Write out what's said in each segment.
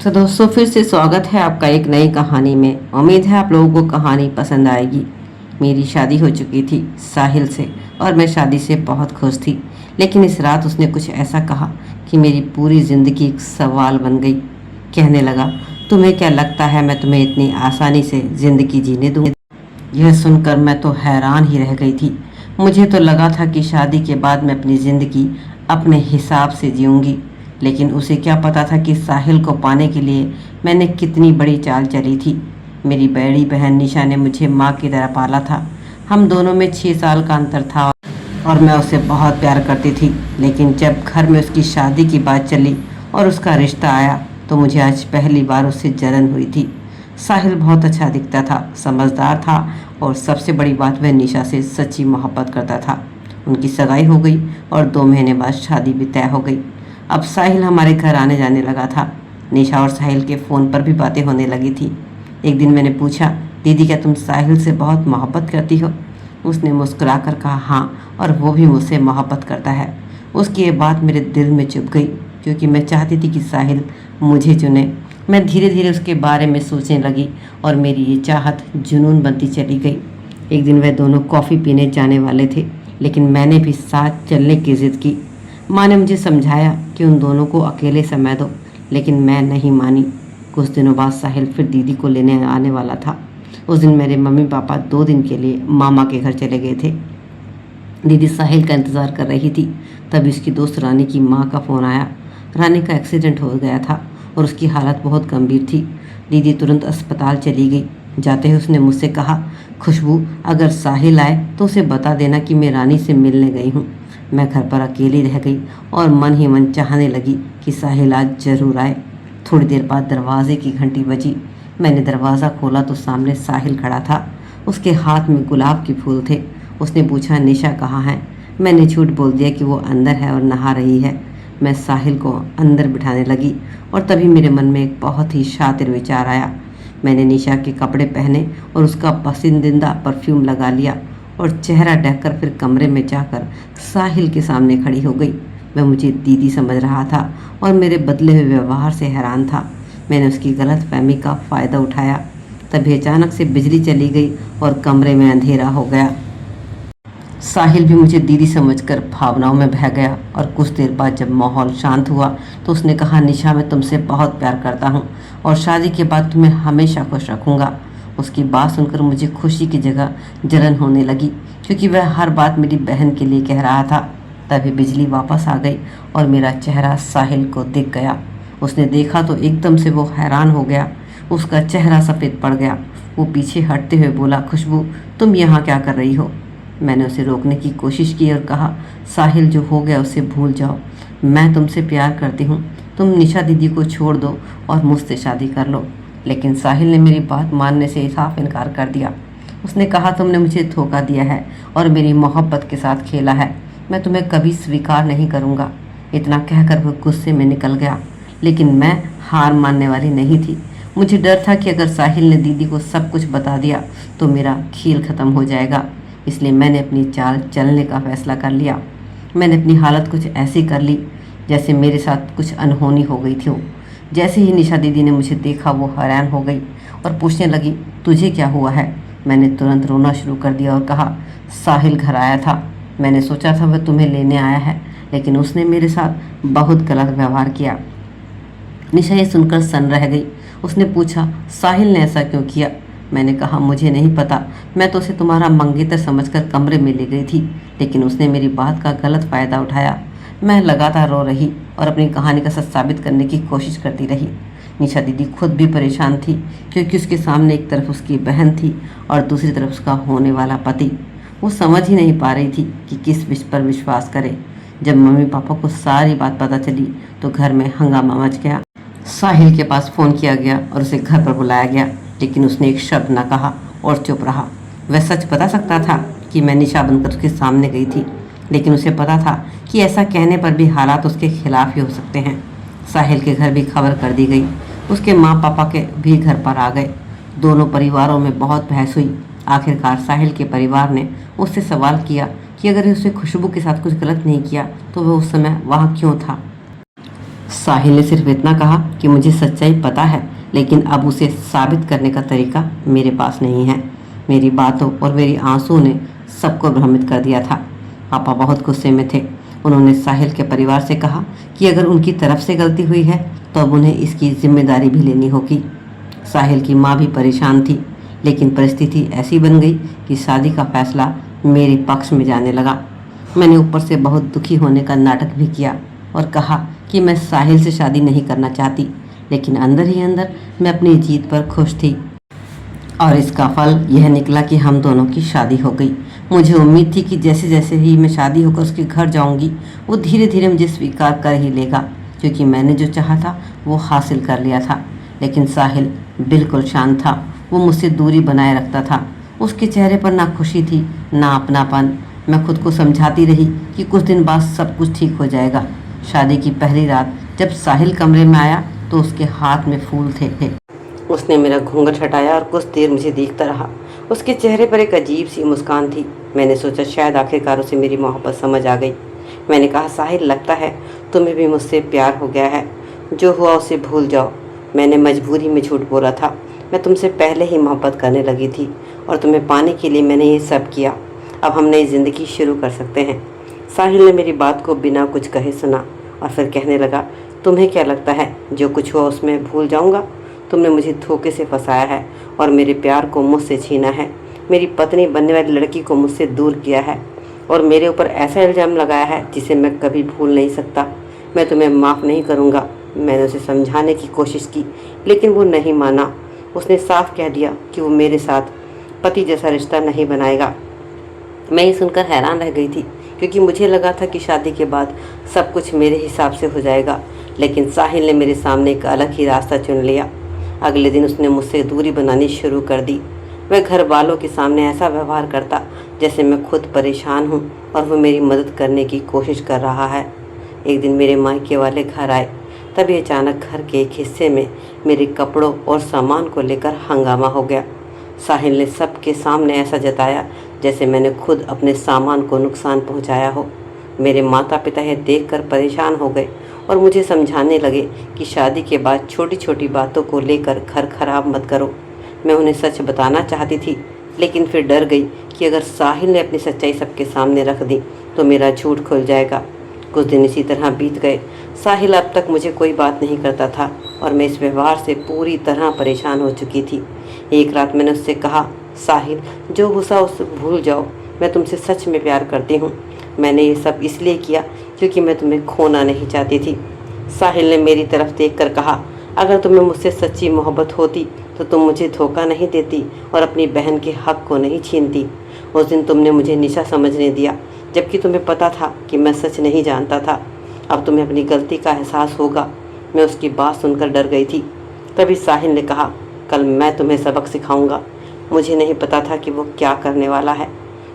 तो दोस्तों फिर से स्वागत है आपका एक नई कहानी में। उम्मीद है आप लोगों को कहानी पसंद आएगी। मेरी शादी हो चुकी थी साहिल से और मैं शादी से बहुत खुश थी। लेकिन इस रात उसने कुछ ऐसा कहा कि मेरी पूरी ज़िंदगी एक सवाल बन गई। कहने लगा, तुम्हें क्या लगता है मैं तुम्हें इतनी आसानी से ज़िंदगी जीने दूँ? यह सुनकर मैं तो हैरान ही रह गई थी। मुझे तो लगा था कि शादी के बाद मैं अपनी ज़िंदगी अपने हिसाब से जीऊँगी, लेकिन उसे क्या पता था कि साहिल को पाने के लिए मैंने कितनी बड़ी चाल चली थी। मेरी बड़ी बहन निशा ने मुझे माँ की तरह पाला था। हम दोनों में 6 साल का अंतर था और मैं उसे बहुत प्यार करती थी। लेकिन जब घर में उसकी शादी की बात चली और उसका रिश्ता आया तो मुझे आज पहली बार उससे जलन हुई थी। साहिल बहुत अच्छा दिखता था, समझदार था और सबसे बड़ी बात वह निशा से सच्ची मोहब्बत करता था। उनकी सगाई हो गई और 2 महीने बाद शादी भी तय हो गई। अब साहिल हमारे घर आने जाने लगा था। निशा और साहिल के फ़ोन पर भी बातें होने लगी थी। एक दिन मैंने पूछा, दीदी क्या तुम साहिल से बहुत मोहब्बत करती हो? उसने मुस्कुरा कर कहा, हाँ, और वो भी मुझसे मोहब्बत करता है। उसकी ये बात मेरे दिल में चुभ गई क्योंकि मैं चाहती थी कि साहिल मुझे चुने। मैं धीरे धीरे उसके बारे में सोचने लगी और मेरी ये चाहत जुनून बनती चली गई। एक दिन वह दोनों कॉफ़ी पीने जाने वाले थे, लेकिन मैंने भी साथ चलने की ज़िद की। माँ ने मुझे समझाया कि उन दोनों को अकेले समय दो, लेकिन मैं नहीं मानी। कुछ दिनों बाद साहिल फिर दीदी को लेने आने वाला था। उस दिन मेरे मम्मी पापा 2 दिन के लिए मामा के घर चले गए थे। दीदी साहिल का इंतज़ार कर रही थी। तब उसकी दोस्त रानी की माँ का फ़ोन आया। रानी का एक्सीडेंट हो गया था और उसकी हालत बहुत गंभीर थी। दीदी तुरंत अस्पताल चली गई। जाते ही उसने मुझसे कहा, खुशबू, अगर साहिल आए तो उसे बता देना कि मैं रानी से मिलने गई हूँ। मैं घर पर अकेली रह गई और मन ही मन चाहने लगी कि साहिल आज जरूर आए। थोड़ी देर बाद दरवाजे की घंटी बजी। मैंने दरवाज़ा खोला तो सामने साहिल खड़ा था। उसके हाथ में गुलाब के फूल थे। उसने पूछा, निशा कहाँ है? मैंने झूठ बोल दिया कि वो अंदर है और नहा रही है। मैं साहिल को अंदर बिठाने लगी और तभी मेरे मन में एक बहुत ही शातिर विचार आया। मैंने निशा के कपड़े पहने और उसका पसंदीदा परफ्यूम लगा लिया और चेहरा ढककर फिर कमरे में जाकर साहिल के सामने खड़ी हो गई। वह मुझे दीदी समझ रहा था और मेरे बदले हुए व्यवहार से हैरान था। मैंने उसकी गलतफहमी का फ़ायदा उठाया। तभी अचानक से बिजली चली गई और कमरे में अंधेरा हो गया। साहिल भी मुझे दीदी समझकर भावनाओं में बह गया और कुछ देर बाद जब माहौल शांत हुआ तो उसने कहा, निशा, मैं तुमसे बहुत प्यार करता हूँ और शादी के बाद तुम्हें हमेशा खुश रखूँगा। उसकी बात सुनकर मुझे खुशी की जगह जलन होने लगी क्योंकि वह हर बात मेरी बहन के लिए कह रहा था। तभी बिजली वापस आ गई और मेरा चेहरा साहिल को दिख गया। उसने देखा तो एकदम से वो हैरान हो गया। उसका चेहरा सफ़ेद पड़ गया। वो पीछे हटते हुए बोला, खुशबू, तुम यहाँ क्या कर रही हो? मैंने उसे रोकने की कोशिश की और कहा, साहिल, जो हो गया उसे भूल जाओ। मैं तुमसे प्यार करती हूँ। तुम निशा दीदी को छोड़ दो और मुझसे शादी कर लो। लेकिन साहिल ने मेरी बात मानने से साफ इनकार कर दिया। उसने कहा, तुमने मुझे धोखा दिया है और मेरी मोहब्बत के साथ खेला है। मैं तुम्हें कभी स्वीकार नहीं करूँगा। इतना कहकर वो गुस्से में निकल गया। लेकिन मैं हार मानने वाली नहीं थी। मुझे डर था कि अगर साहिल ने दीदी को सब कुछ बता दिया तो मेरा खेल ख़त्म हो जाएगा। इसलिए मैंने अपनी चाल चलने का फ़ैसला कर लिया। मैंने अपनी हालत कुछ ऐसी कर ली जैसे मेरे साथ कुछ अनहोनी हो गई थी। जैसे ही निशा दीदी ने मुझे देखा वो हैरान हो गई और पूछने लगी, तुझे क्या हुआ है? मैंने तुरंत रोना शुरू कर दिया और कहा, साहिल घर आया था। मैंने सोचा था वह तुम्हें लेने आया है, लेकिन उसने मेरे साथ बहुत गलत व्यवहार किया। निशा ये सुनकर सन्न रह गई। उसने पूछा, साहिल ने ऐसा क्यों किया? मैंने कहा, मुझे नहीं पता। मैं तो उसे तुम्हारा मंगेतर समझकर कमरे में ले गई थी, लेकिन उसने मेरी बात का गलत फ़ायदा उठाया। मैं लगातार रो रही और अपनी कहानी का सच साबित करने की कोशिश करती रही। निशा दीदी खुद भी परेशान थी क्योंकि उसके सामने एक तरफ उसकी बहन थी और दूसरी तरफ उसका होने वाला पति। वो समझ ही नहीं पा रही थी कि किस विषय पर विश्वास करे। जब मम्मी पापा को सारी बात पता चली तो घर में हंगामा मच गया। साहिल के पास फ़ोन किया गया और उसे घर पर बुलाया गया, लेकिन उसने एक शब्द न कहा और चुप रहा। वह सच बता सकता था कि मैं निशा बनकर उसके सामने गई थी, लेकिन उसे पता था कि ऐसा कहने पर भी हालात उसके खिलाफ ही हो सकते हैं। साहिल के घर भी खबर कर दी गई। उसके माँ पापा के भी घर पर आ गए। दोनों परिवारों में बहुत बहस हुई। आखिरकार साहिल के परिवार ने उससे सवाल किया कि अगर उसने खुशबू के साथ कुछ गलत नहीं किया तो वह उस समय वहाँ क्यों था। साहिल ने सिर्फ इतना कहा कि मुझे सच्चाई पता है, लेकिन अब उसे साबित करने का तरीका मेरे पास नहीं है। मेरी बातों और मेरी आंसू ने सबको भ्रमित कर दिया था। पापा बहुत गुस्से में थे। उन्होंने साहिल के परिवार से कहा कि अगर उनकी तरफ से गलती हुई है तो अब उन्हें इसकी जिम्मेदारी भी लेनी होगी। साहिल की माँ भी परेशान थी, लेकिन परिस्थिति ऐसी बन गई कि शादी का फैसला मेरे पक्ष में जाने लगा। मैंने ऊपर से बहुत दुखी होने का नाटक भी किया और कहा कि मैं साहिल से शादी नहीं करना चाहती, लेकिन अंदर ही अंदर मैं अपनी जीत पर खुश थी। और इसका फल यह निकला कि हम दोनों की शादी हो गई। मुझे उम्मीद थी कि जैसे जैसे ही मैं शादी होकर उसके घर जाऊंगी, वो धीरे धीरे मुझे स्वीकार कर ही लेगा, क्योंकि मैंने जो चाहा था वो हासिल कर लिया था। लेकिन साहिल बिल्कुल शांत था। वो मुझसे दूरी बनाए रखता था। उसके चेहरे पर ना खुशी थी ना अपनापन। मैं खुद को समझाती रही कि कुछ दिन बाद सब कुछ ठीक हो जाएगा। शादी की पहली रात जब साहिल कमरे में आया तो उसके हाथ में फूल थे। उसने मेरा घूंघट हटाया और कुछ देर मुझे देखता रहा। उसके चेहरे पर एक अजीब सी मुस्कान थी। मैंने सोचा शायद आखिरकार उसे मेरी मोहब्बत समझ आ गई। मैंने कहा, साहिल, लगता है तुम्हें भी मुझसे प्यार हो गया है। जो हुआ उसे भूल जाओ। मैंने मजबूरी में झूठ बोला था। मैं तुमसे पहले ही मोहब्बत करने लगी थी और तुम्हें पाने के लिए मैंने ये सब किया। अब हम नई ज़िंदगी शुरू कर सकते हैं। साहिल ने मेरी बात को बिना कुछ कहे सुना और फिर कहने लगा, तुम्हें क्या लगता है जो कुछ हुआ उसमें भूल जाऊंगा? तुमने मुझे धोखे से फंसाया है और मेरे प्यार को मुझसे छीना है। मेरी पत्नी बनने वाली लड़की को मुझसे दूर किया है और मेरे ऊपर ऐसा इल्ज़ाम लगाया है जिसे मैं कभी भूल नहीं सकता। मैं तुम्हें माफ़ नहीं करूँगा। मैंने उसे समझाने की कोशिश की, लेकिन वो नहीं माना। उसने साफ कह दिया कि वो मेरे साथ पति जैसा रिश्ता नहीं बनाएगा। मैं ये सुनकर हैरान रह गई थी, क्योंकि मुझे लगा था कि शादी के बाद सब कुछ मेरे हिसाब से हो जाएगा। लेकिन साहिल ने मेरे सामने एक अलग ही रास्ता चुन लिया। अगले दिन उसने मुझसे दूरी बनानी शुरू कर दी। वह घर वालों के सामने ऐसा व्यवहार करता जैसे मैं खुद परेशान हूँ और वो मेरी मदद करने की कोशिश कर रहा है। एक दिन मेरे मायके वाले घर आए, तभी अचानक घर के एक हिस्से में मेरे कपड़ों और सामान को लेकर हंगामा हो गया। साहिल ने सबके सामने ऐसा जताया जैसे मैंने खुद अपने सामान को नुकसान पहुंचाया हो। मेरे माता पिता यह देखकर परेशान हो गए और मुझे समझाने लगे कि शादी के बाद छोटी छोटी बातों को लेकर घर खराब मत करो। मैं उन्हें सच बताना चाहती थी, लेकिन फिर डर गई कि अगर साहिल ने अपनी सच्चाई सबके सामने रख दी तो मेरा झूठ खुल जाएगा। कुछ दिन इसी तरह बीत गए। साहिल अब तक मुझे कोई बात नहीं करता था और मैं इस व्यवहार से पूरी तरह परेशान हो चुकी थी। एक रात मैंने उससे कहा, साहिल, जो गुस्सा उसे भूल जाओ। मैं तुमसे सच में प्यार करती हूँ। मैंने ये सब इसलिए किया क्योंकि मैं तुम्हें खोना नहीं चाहती थी। साहिल ने मेरी तरफ देखकर कहा, अगर तुम्हें मुझसे सच्ची मोहब्बत होती तो तुम मुझे धोखा नहीं देती और अपनी बहन के हक को नहीं छीनती। उस दिन तुमने मुझे निशा समझने दिया, जबकि तुम्हें पता था कि मैं सच नहीं जानता था। अब तुम्हें अपनी गलती का एहसास होगा। मैं उसकी बात सुनकर डर गई थी। तभी साहिल ने कहा, कल मैं तुम्हें सबक सिखाऊंगा। मुझे नहीं पता था कि वो क्या करने वाला है।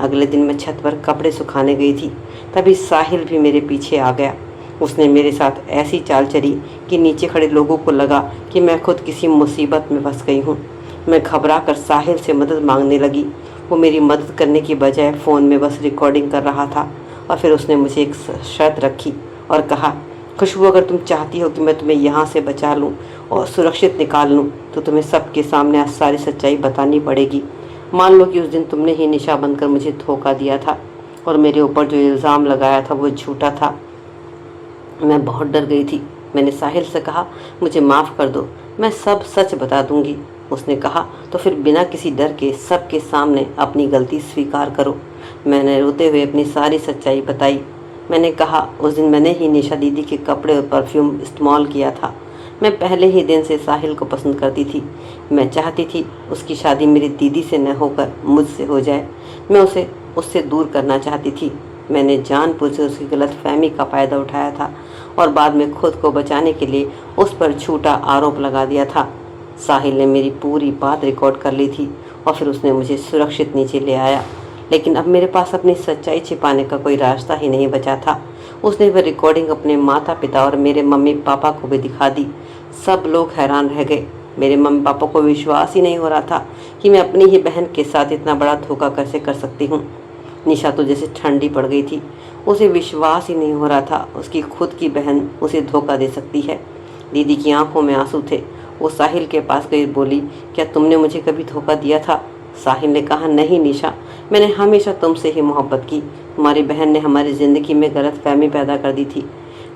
अगले दिन मैं छत पर कपड़े सुखाने गई थी, तभी साहिल भी मेरे पीछे आ गया। उसने मेरे साथ ऐसी चाल चली कि नीचे खड़े लोगों को लगा कि मैं खुद किसी मुसीबत में फंस गई हूँ। मैं घबरा कर साहिल से मदद मांगने लगी। वो मेरी मदद करने की बजाय फ़ोन में बस रिकॉर्डिंग कर रहा था। और फिर उसने मुझे एक शर्त रखी और कहा, खुशबू, अगर तुम चाहती हो कि मैं तुम्हें यहाँ से बचा लूँ और सुरक्षित निकाल लूँ तो तुम्हें सबके सामने आज सारी सच्चाई बतानी पड़ेगी। मान लो कि उस दिन तुमने ही निशा बनकर मुझे धोखा दिया था और मेरे ऊपर जो इल्ज़ाम लगाया था वो झूठा था। मैं बहुत डर गई थी। मैंने साहिल से कहा, मुझे माफ़ कर दो, मैं सब सच बता दूंगी। उसने कहा, तो फिर बिना किसी डर के सबके सामने अपनी गलती स्वीकार करो। मैंने रोते हुए अपनी सारी सच्चाई बताई। मैंने कहा, उस दिन मैंने ही निशा दीदी के कपड़े और परफ्यूम इस्तेमाल किया था। मैं पहले ही दिन से साहिल को पसंद करती थी। मैं चाहती थी उसकी शादी मेरी दीदी से न होकर मुझसे हो जाए। मैं उसे उससे दूर करना चाहती थी। मैंने जानबूझ कर उसकी गलतफहमी का फ़ायदा उठाया था और बाद में खुद को बचाने के लिए उस पर झूठा आरोप लगा दिया था। साहिल ने मेरी पूरी बात रिकॉर्ड कर ली थी और फिर उसने मुझे सुरक्षित नीचे ले आया। लेकिन अब मेरे पास अपनी सच्चाई छिपाने का कोई रास्ता ही नहीं बचा था। उसने वह रिकॉर्डिंग अपने माता पिता और मेरे मम्मी पापा को भी दिखा दी। सब लोग हैरान रह गए। मेरे मम्मी पापा को विश्वास ही नहीं हो रहा था कि मैं अपनी ही बहन के साथ इतना बड़ा धोखा कैसे कर सकती हूँ। निशा तो जैसे ठंडी पड़ गई थी। उसे विश्वास ही नहीं हो रहा था उसकी खुद की बहन उसे धोखा दे सकती है। दीदी की आंखों में आंसू थे। वो साहिल के पास गई, बोली, क्या तुमने मुझे कभी धोखा दिया था? साहिल ने कहा, नहीं निशा, मैंने हमेशा तुमसे ही मोहब्बत की। तुम्हारी बहन ने हमारी ज़िंदगी में गलतफहमी पैदा कर दी थी।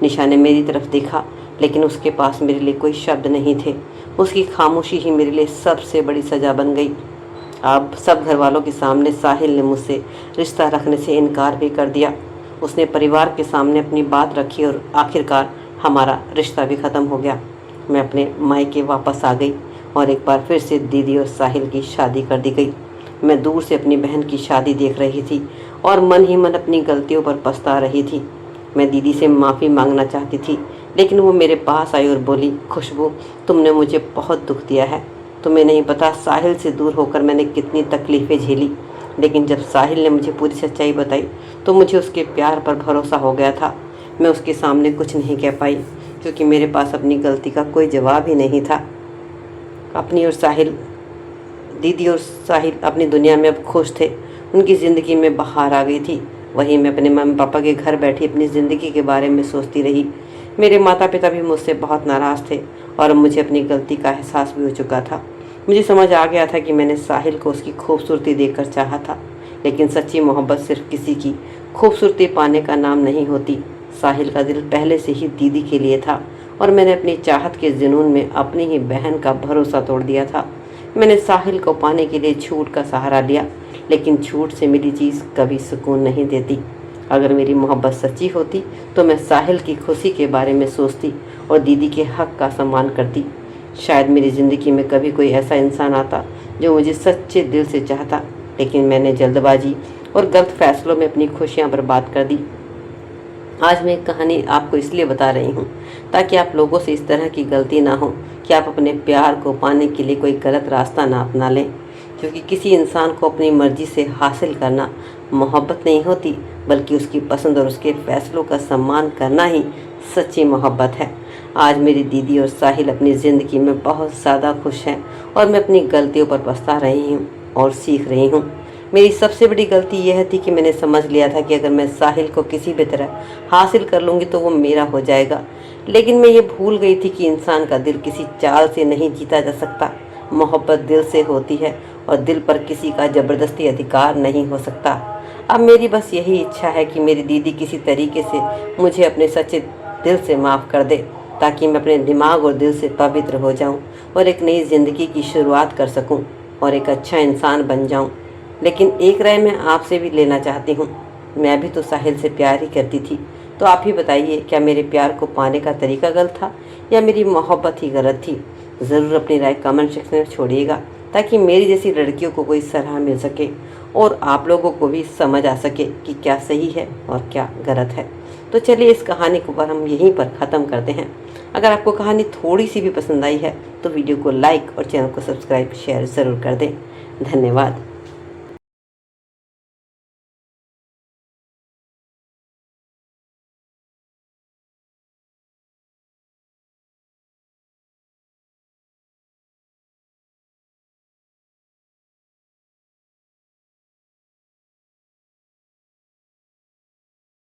निशा ने मेरी तरफ देखा, लेकिन उसके पास मेरे लिए कोई शब्द नहीं थे। उसकी खामोशी ही मेरे लिए सबसे बड़ी सज़ा बन गई। अब सब घर वालों के सामने साहिल ने मुझसे रिश्ता रखने से इनकार भी कर दिया। उसने परिवार के सामने अपनी बात रखी और आखिरकार हमारा रिश्ता भी ख़त्म हो गया। मैं अपने मायके वापस आ गई और एक बार फिर से दीदी और साहिल की शादी कर दी गई। मैं दूर से अपनी बहन की शादी देख रही थी और मन ही मन अपनी गलतियों पर पछता रही थी। मैं दीदी से माफ़ी मांगना चाहती थी, लेकिन वो मेरे पास आई और बोली, खुशबू, तुमने मुझे बहुत दुख दिया है। तुम्हें नहीं पता साहिल से दूर होकर मैंने कितनी तकलीफ़ें झेली। लेकिन जब साहिल ने मुझे पूरी सच्चाई बताई तो मुझे उसके प्यार पर भरोसा हो गया था। मैं उसके सामने कुछ नहीं कह पाई क्योंकि मेरे पास अपनी गलती का कोई जवाब ही नहीं था। दीदी और साहिल अपनी दुनिया में अब खुश थे। उनकी ज़िंदगी में बहार आ गई थी। वहीं मैं अपने मम्मी पापा के घर बैठी अपनी ज़िंदगी के बारे में सोचती रही। मेरे माता पिता भी मुझसे बहुत नाराज़ थे और अब मुझे अपनी गलती का एहसास भी हो चुका था। मुझे समझ आ गया था कि मैंने साहिल को उसकी खूबसूरती देखकर चाहा था, लेकिन सच्ची मोहब्बत सिर्फ किसी की खूबसूरती पाने का नाम नहीं होती। साहिल का दिल पहले से ही दीदी के लिए था और मैंने अपनी चाहत के जुनून में अपनी ही बहन का भरोसा तोड़ दिया था। मैंने साहिल को पाने के लिए झूठ का सहारा लिया, लेकिन झूठ से मिली चीज़ कभी सुकून नहीं देती। अगर मेरी मोहब्बत सच्ची होती तो मैं साहिल की खुशी के बारे में सोचती और दीदी के हक का सम्मान करती। शायद मेरी ज़िंदगी में कभी कोई ऐसा इंसान आता जो मुझे सच्चे दिल से चाहता, लेकिन मैंने जल्दबाजी और गलत फैसलों में अपनी खुशियाँ बर्बाद कर दी। आज मैं एक कहानी आपको इसलिए बता रही हूँ ताकि आप लोगों से इस तरह की गलती ना हो कि आप अपने प्यार को पाने के लिए कोई गलत रास्ता ना अपना लें, क्योंकि किसी इंसान को अपनी मर्जी से हासिल करना मोहब्बत नहीं होती, बल्कि उसकी पसंद और उसके फैसलों का सम्मान करना ही सच्ची मोहब्बत है। आज मेरी दीदी और साहिल अपनी ज़िंदगी में बहुत ज़्यादा खुश हैं और मैं अपनी गलतियों पर पछता रही हूँ और सीख रही हूँ। मेरी सबसे बड़ी गलती यह थी कि मैंने समझ लिया था कि अगर मैं साहिल को किसी भी तरह हासिल कर लूँगी तो वो मेरा हो जाएगा, लेकिन मैं ये भूल गई थी कि इंसान का दिल किसी चाल से नहीं जीता जा सकता। मोहब्बत दिल से होती है और दिल पर किसी का ज़बरदस्ती अधिकार नहीं हो सकता। अब मेरी बस यही इच्छा है कि मेरी दीदी किसी तरीके से मुझे अपने सच्चे दिल से माफ़ कर दे, ताकि मैं अपने दिमाग और दिल से पवित्र हो जाऊं और एक नई ज़िंदगी की शुरुआत कर सकूं और एक अच्छा इंसान बन जाऊं। लेकिन एक राय मैं आपसे भी लेना चाहती हूं। मैं भी तो साहिल से प्यार ही करती थी, तो आप ही बताइए, क्या मेरे प्यार को पाने का तरीका गलत था या मेरी मोहब्बत ही गलत थी? ज़रूर अपनी राय कमेंट सेक्शन में छोड़िएगा, ताकि मेरी जैसी लड़कियों को कोई सलाह मिल सके और आप लोगों को भी समझ आ सके कि क्या सही है और क्या गलत है। तो चलिए इस कहानी को हम यहीं पर ख़त्म करते हैं। अगर आपको कहानी थोड़ी सी भी पसंद आई है तो वीडियो को लाइक और चैनल को सब्सक्राइब शेयर ज़रूर कर दें। धन्यवाद।